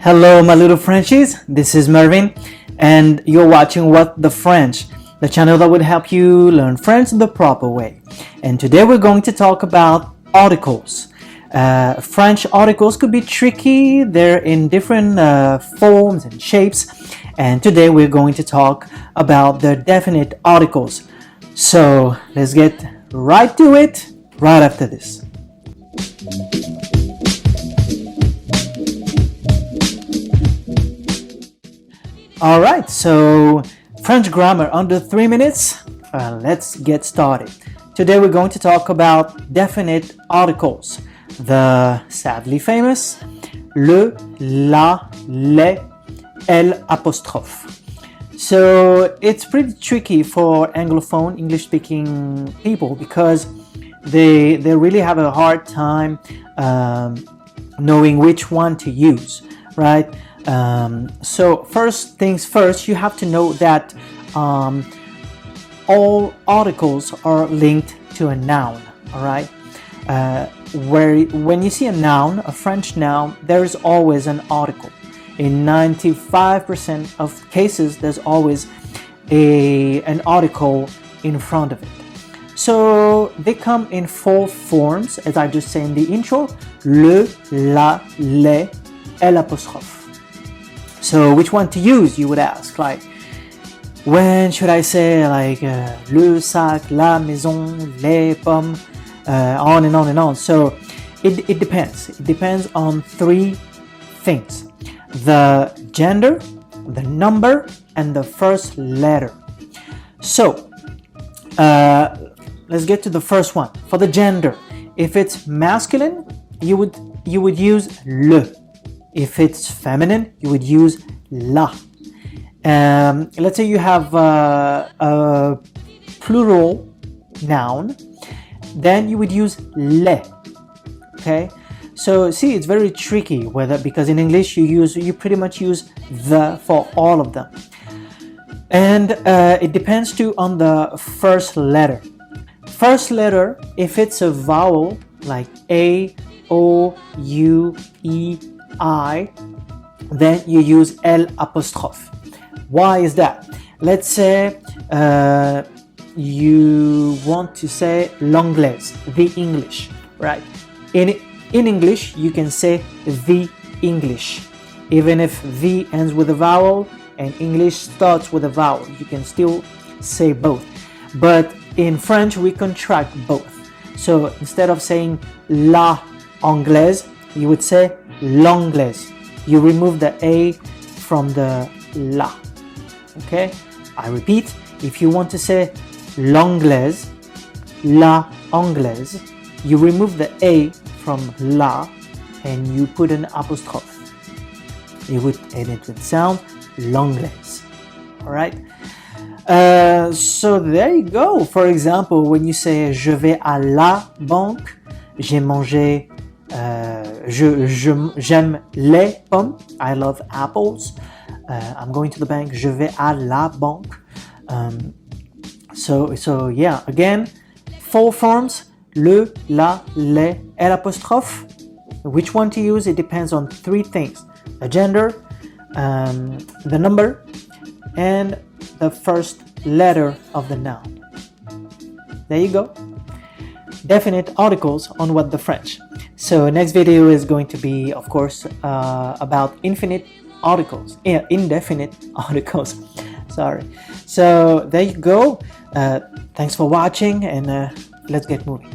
Hello my little Frenchies, this is Mervin and you're watching What the French, the channel that would help you learn French the proper way. And today we're going to talk about articles. French articles could be tricky, they're in different forms and shapes, and today we're going to talk about the definite articles. So let's get right to it right after this. Alright, so French grammar under 3 minutes. Let's get started. Today we're going to talk about definite articles. The sadly famous le, la, les, elle apostrophe. So it's pretty tricky for Anglophone, English-speaking people because they really have a hard time knowing which one to use, right? So first things first, you have to know that all articles are linked to a noun, all right? When you see a noun, a French noun, there's always an article. In 95% of cases, there's always an article in front of it. So they come in 4 forms, as I just said in the intro: le, la, les, elle apostrophe. So which one to use, you would ask, like when should I say like le sac, la maison, les pommes, on and on and on. So it depends. It depends on 3 things: the gender, the number, and the first letter. So let's get to the first one. For the gender, if it's masculine, you would use le. If it's feminine, you would use la. Let's say you have a plural noun, then you would use les. Okay, so see, it's very tricky because in English you pretty much use the for all of them, and it depends too on the first letter. First letter, if it's a vowel like A, O, U, E, I, then you use L apostrophe. Why is that? Let's say you want to say l'anglaise, the English, right? In English, you can say the English. Even if the ends with a vowel and English starts with a vowel, you can still say both. But in French, we contract both. So instead of saying la anglaise, you would say l'anglaise. You remove the A from the la. Okay? I repeat, if you want to say l'anglaise, la anglaise, you remove the A from la and you put an apostrophe. And it would sound l'anglaise. Alright? So there you go. For example, when you say je vais à la banque, j'ai mangé j'aime les pommes. I love apples. I'm going to the bank. Je vais à la banque. So yeah, again, 4 forms: le, la, les, elle apostrophe. Which one to use? It depends on 3 things: the gender, the number, and the first letter of the noun. There you go. Definite articles on What the French. So next video is going to be, of course, about indefinite articles. Sorry. So there you go. Thanks for watching, and let's get moving.